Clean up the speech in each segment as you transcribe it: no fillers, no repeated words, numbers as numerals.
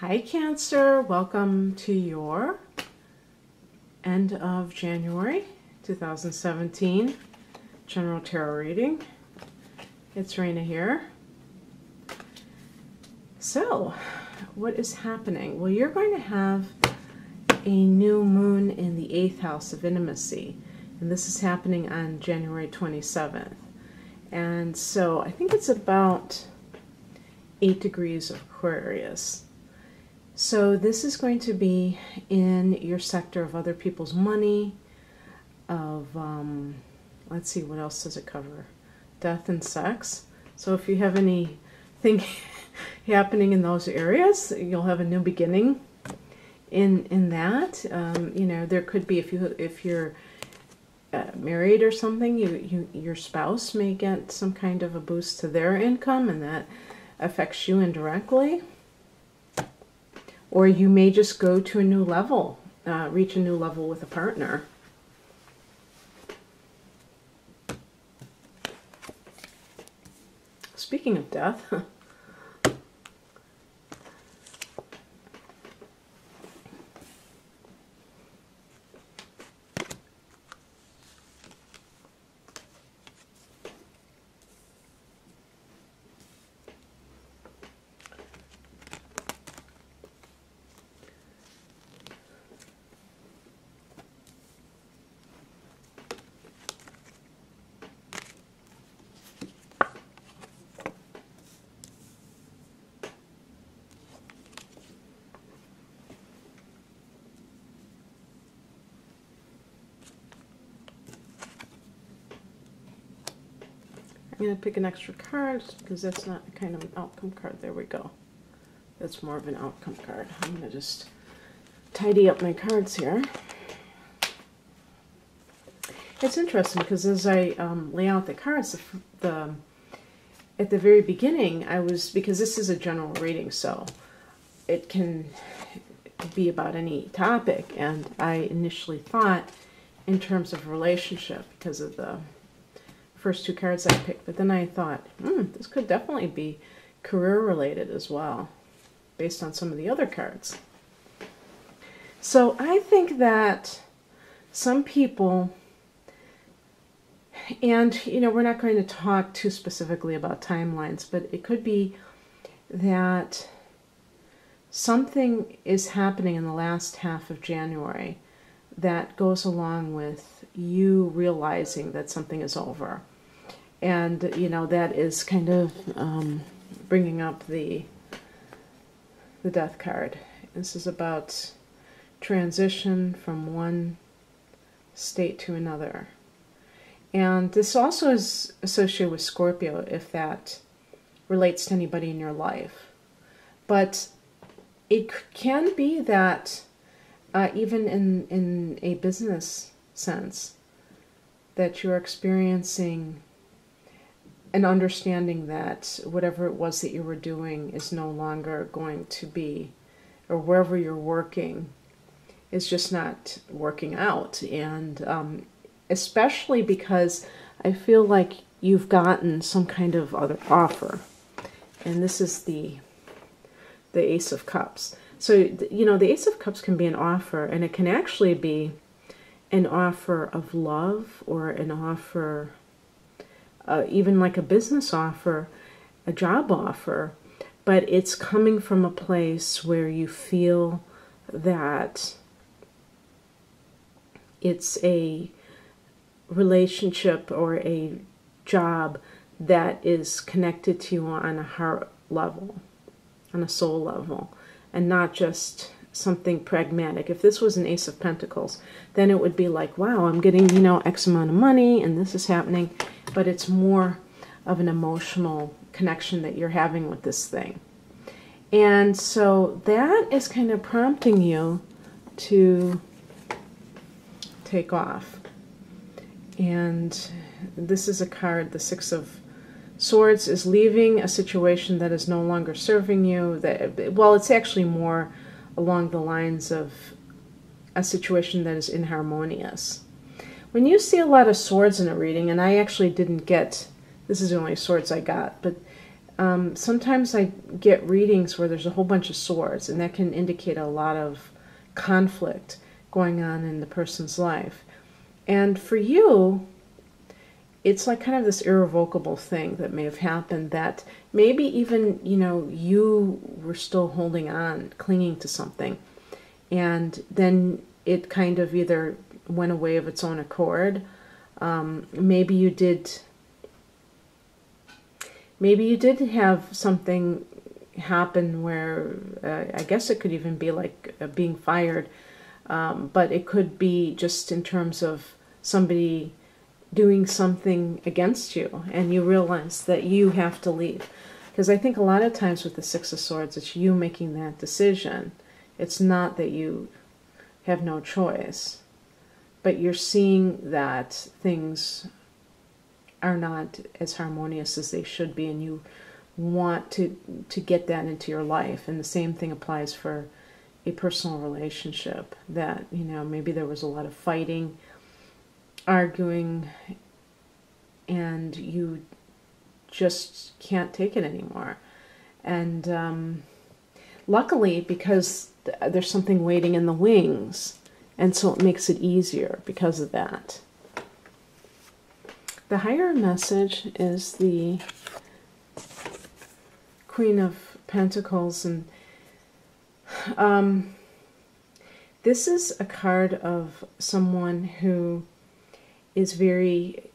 Hi Cancer, welcome to your end of January 2017 general tarot reading. It's Raina here. So, what is happening? Well, you're going to have a new moon in the 8th house of intimacy, and this is happening on January 27th. And so I think it's about 8 degrees of Aquarius. So this is going to be in your sector of other people's money, of, let's see, what else does it cover? Death and sex. So if you have anything happening in those areas, you'll have a new beginning in that. You know, there could be, if you're married or something, your spouse may get some kind of a boost to their income, and that affects you indirectly. Or you may just go to a new level, reach a new level with a partner. Speaking of death, I'm going to pick an extra card because that's not kind of an outcome card. There we go. That's more of an outcome card. I'm going to just tidy up my cards here. It's interesting because as I lay out the cards, at the very beginning, because this is a general reading, so it can be about any topic, and I initially thought in terms of relationship because of the first two cards I picked, but then I thought, this could definitely be career related as well, based on some of the other cards. So I think that some people, and you know, we're not going to talk too specifically about timelines, but it could be that something is happening in the last half of January that goes along with you realizing that something is over. And, you know, that is kind of bringing up the death card. This is about transition from one state to another. And this also is associated with Scorpio, if that relates to anybody in your life. But it can be that even in a business sense, that you're experiencing an understanding that whatever it was that you were doing is no longer going to be, or wherever you're working is just not working out. And especially because I feel like you've gotten some kind of other offer. And this is the Ace of Cups. So, you know, the Ace of Cups can be an offer, and it can actually be an offer of love, or an offer, even like a business offer, a job offer, but it's coming from a place where you feel that it's a relationship or a job that is connected to you on a heart level, on a soul level, and not just something pragmatic. If this was an Ace of Pentacles, then it would be like, wow, I'm getting, you know, X amount of money and this is happening, but it's more of an emotional connection that you're having with this thing. And so that is kind of prompting you to take off. And this is a card, the Six of Swords is leaving a situation that is no longer serving you. That, well, it's actually more along the lines of a situation that is inharmonious. When you see a lot of swords in a reading, and I actually didn't get, this is the only swords I got, but Sometimes I get readings where there's a whole bunch of swords, and that can indicate a lot of conflict going on in the person's life. And for you, it's like kind of this irrevocable thing that may have happened, that maybe even, you were still holding on, clinging to something. And then it kind of either went away of its own accord. Maybe you did have something happen where, I guess it could even be like being fired, but it could be just in terms of somebody doing something against you, and you realize that you have to leave. Because I think a lot of times with the Six of Swords, it's you making that decision. It's not that you have no choice, but you're seeing that things are not as harmonious as they should be, and you want to get that into your life. And the same thing applies for a personal relationship, that, maybe there was a lot of fighting, arguing, and you just can't take it anymore. And luckily, because there's something waiting in the wings, and so it makes it easier because of that. The higher message is the Queen of Pentacles, and this is a card of someone who is very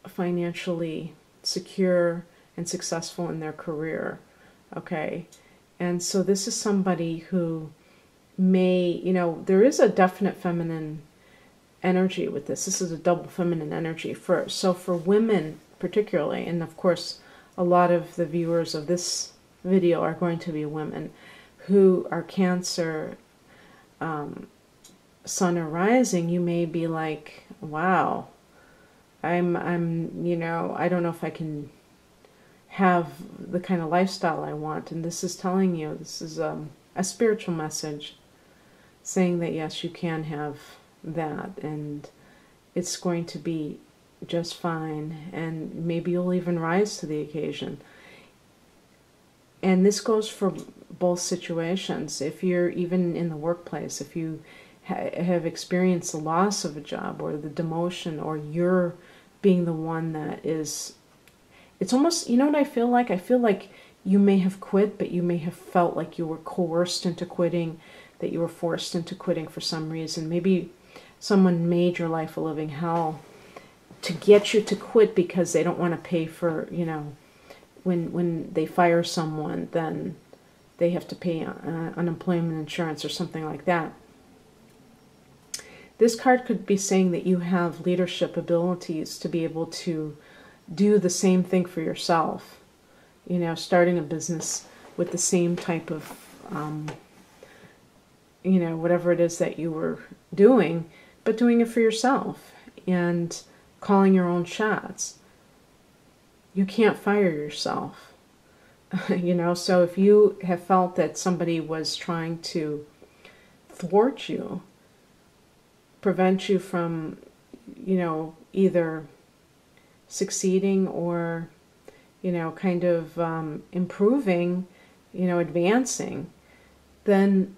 financially secure and successful in their career, okay? And so this is somebody who may, there is a definite feminine energy with this. This is a double feminine energy first. So for women particularly, and of course a lot of the viewers of this video are going to be women who are Cancer, Sun or Rising, you may be like, wow, I'm I don't know if I can have the kind of lifestyle I want. And this is telling you, this is a spiritual message saying that yes, you can have that, and it's going to be just fine, and maybe you'll even rise to the occasion. And this goes for both situations. If you're even in the workplace, if you have experienced the loss of a job or the demotion, or you're being the one that is, it's almost, you know what I feel like? I feel like you may have quit, but you may have felt like you were coerced into quitting, that you were forced into quitting for some reason. Maybe someone made your life a living hell to get you to quit because they don't want to pay for, when they fire someone, then they have to pay unemployment insurance or something like that. This card could be saying that you have leadership abilities to be able to do the same thing for yourself. Starting a business with the same type of, whatever it is that you were doing, but doing it for yourself and calling your own shots. You can't fire yourself. So if you have felt that somebody was trying to thwart you, prevent you from, either succeeding or, kind of improving, advancing, then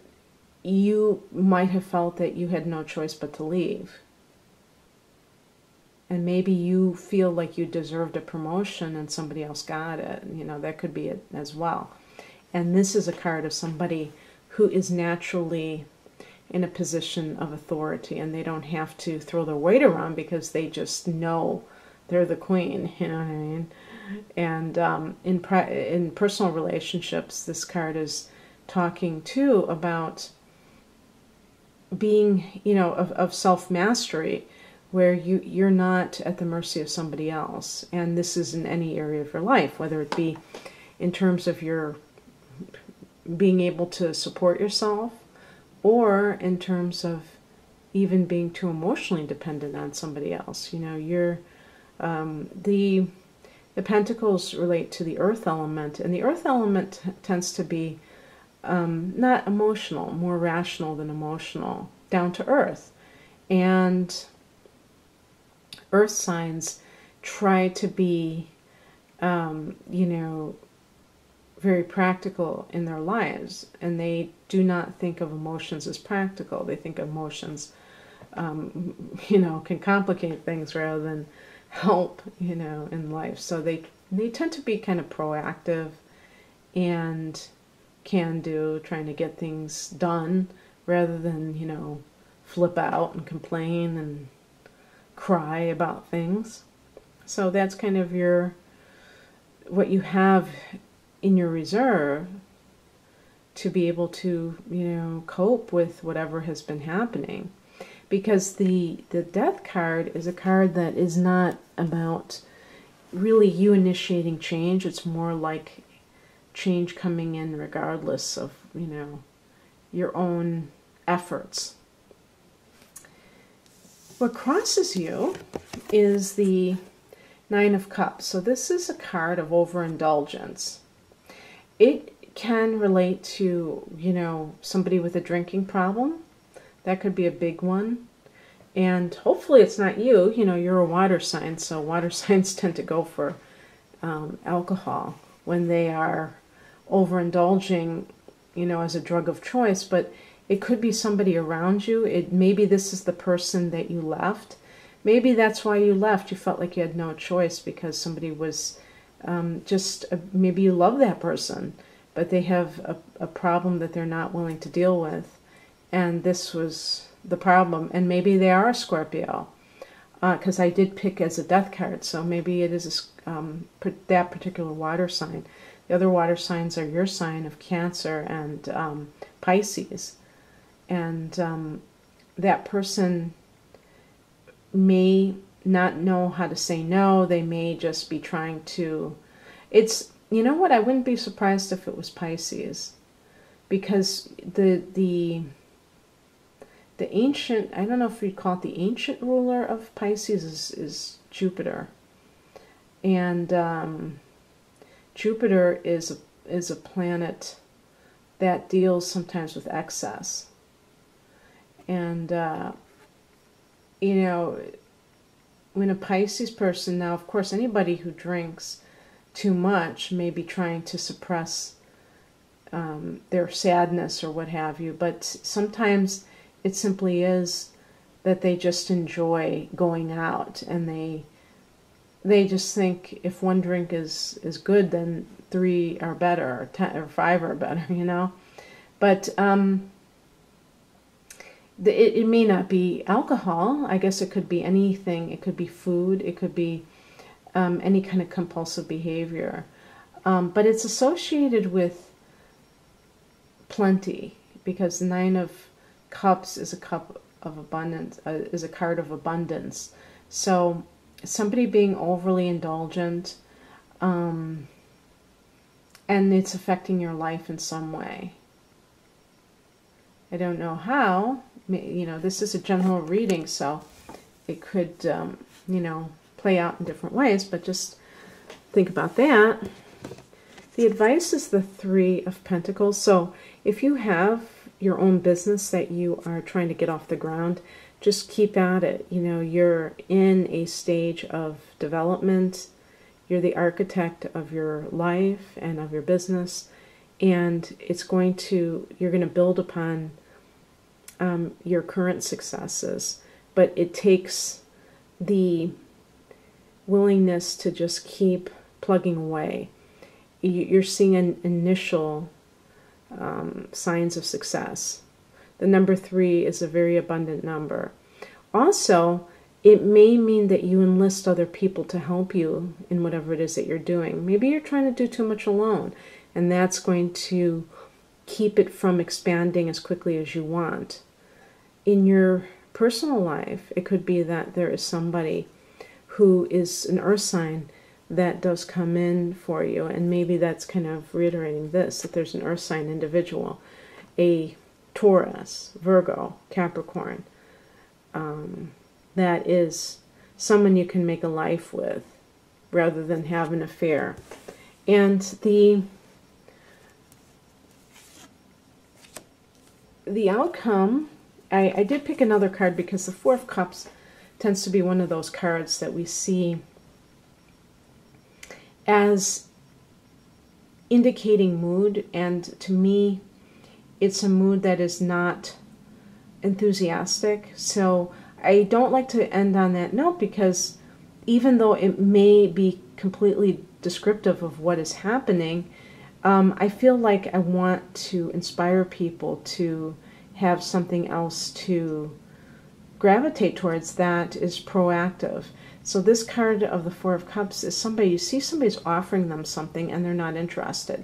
you might have felt that you had no choice but to leave. And maybe you feel like you deserved a promotion and somebody else got it. That could be it as well. And this is a card of somebody who is naturally in a position of authority, and they don't have to throw their weight around because they just know they're the queen, you know what I mean? And in personal relationships, this card is talking too about being, of self-mastery, where you're not at the mercy of somebody else. And this is in any area of your life, whether it be in terms of your being able to support yourself, or in terms of even being too emotionally dependent on somebody else. You're the pentacles relate to the earth element, and the earth element tends to be not emotional, more rational than emotional, down to earth. And earth signs try to be you know, very practical in their lives, and they do not think of emotions as practical. They think emotions, you know, can complicate things rather than help, you know, in life. So they tend to be kind of proactive and can do, trying to get things done rather than, you know, flip out and complain and cry about things. So that's kind of what you have in your reserve to be able to, you know, cope with whatever has been happening. Because the Death card is a card that is not about really you initiating change. It's more like change coming in regardless of, you know, your own efforts. What crosses you is the Nine of Cups. So this is a card of overindulgence. It can relate to, you know, somebody with a drinking problem. That could be a big one. And hopefully it's not you. You know, you're a water sign, so water signs tend to go for alcohol when they are overindulging, you know, as a drug of choice. But it could be somebody around you. Maybe this is the person that you left. Maybe that's why you left. You felt like you had no choice because somebody was maybe you love that person, but they have a problem that they're not willing to deal with. And this was the problem. And maybe they are a Scorpio, because I did pick as a Death card. So maybe it is that particular water sign. The other water signs are your sign of Cancer and Pisces. And that person may not know how to say no. They may just be trying to... you know what, I wouldn't be surprised if it was Pisces. Because the ancient, I don't know if you'd call it the ancient ruler of Pisces is Jupiter. And Jupiter is a planet that deals sometimes with excess. And, you know, when a Pisces person, now of course anybody who drinks too much may be trying to suppress their sadness or what have you, but sometimes it simply is that they just enjoy going out, and they just think if one drink is good, then 3 are better, or 10 or 5 are better, you know. But it may not be alcohol. I guess it could be anything. It could be food. It could be any kind of compulsive behavior. But it's associated with plenty, because the Nine of Cups is a cup of abundance, is a card of abundance. So somebody being overly indulgent, and it's affecting your life in some way. I don't know how. You know, this is a general reading, so it could, you know, play out in different ways, but just think about that. The advice is the Three of Pentacles. So if you have your own business that you are trying to get off the ground, just keep at it. You know, you're in a stage of development. You're the architect of your life and of your business, and you're going to build upon your current successes, but it takes the willingness to just keep plugging away. You're seeing an initial signs of success. The number 3 is a very abundant number. Also, it may mean that you enlist other people to help you in whatever it is that you're doing. Maybe you're trying to do too much alone, and that's going to keep it from expanding as quickly as you want. In your personal life, it could be that there is somebody who is an earth sign that does come in for you, and maybe that's kind of reiterating this, that there's an earth sign individual, a Taurus, Virgo, Capricorn, that is someone you can make a life with rather than have an affair. And the outcome, I did pick another card because the Four of Cups tends to be one of those cards that we see as indicating mood, and to me, it's a mood that is not enthusiastic. So I don't like to end on that note, because even though it may be completely descriptive of what is happening, I feel like I want to inspire people to have something else to gravitate towards that is proactive. So this card of the Four of Cups is somebody, you see somebody's offering them something and they're not interested.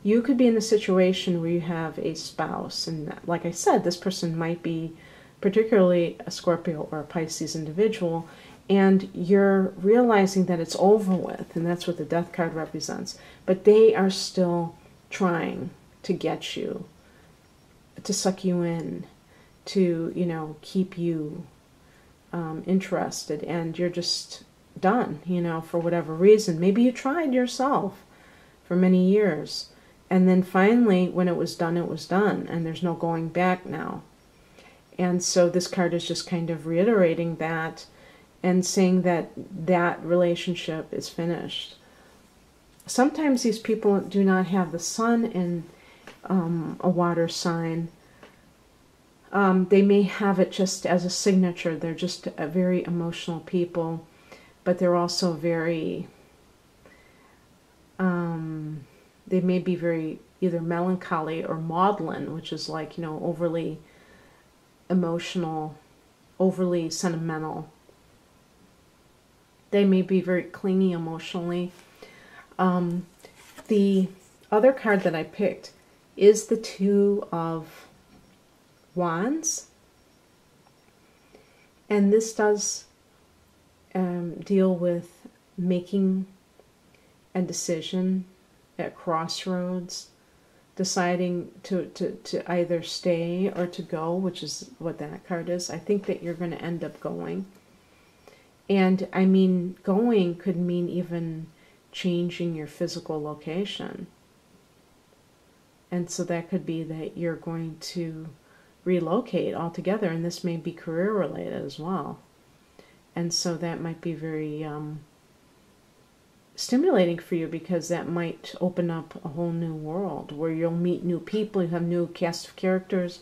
You could be in a situation where you have a spouse, and like I said, this person might be particularly a Scorpio or a Pisces individual, and you're realizing that it's over with, and that's what the Death card represents. But they are still trying to get you, to suck you in, to, you know, keep you interested, and you're just done, you know, for whatever reason. Maybe you tried yourself for many years, and then finally, when it was done, and there's no going back now. And so this card is just kind of reiterating that and saying that that relationship is finished. Sometimes these people do not have the sun in a water sign. They may have it just as a signature. They're just a very emotional people, but they're also very, they may be very either melancholy or maudlin, which is like, you know, overly emotional, overly sentimental. They may be very clingy emotionally. The other card that I picked is the Two of Wands, and this does deal with making a decision at crossroads, deciding to either stay or to go, which is what that card is. I think that you're going to end up going. And I mean, going could mean even changing your physical location. And so that could be that you're going to relocate altogether, and this may be career related as well. And so that might be very stimulating for you, because that might open up a whole new world where you'll meet new people, you have new cast of characters,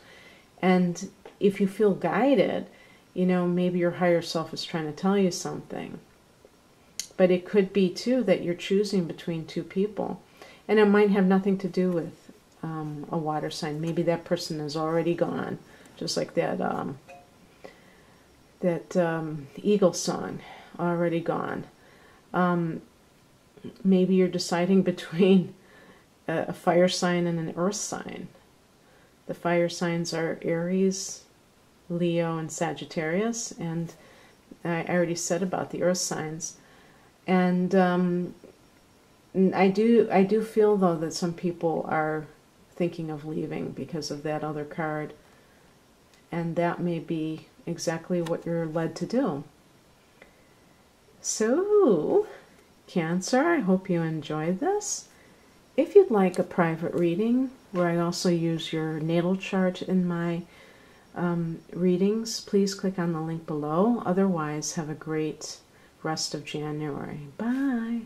and if you feel guided, you know, maybe your higher self is trying to tell you something. But it could be too that you're choosing between two people, and it might have nothing to do with a water sign. Maybe that person is already gone, just like that Eagle song, already gone. Maybe you're deciding between a fire sign and an earth sign. The fire signs are Aries, Leo, and Sagittarius, and I already said about the earth signs. And I do feel, though, that some people are thinking of leaving because of that other card, and that may be exactly what you're led to do. So, Cancer, I hope you enjoyed this. If you'd like a private reading, where I also use your natal chart in my readings, please click on the link below. Otherwise, have a great rest of January. Bye.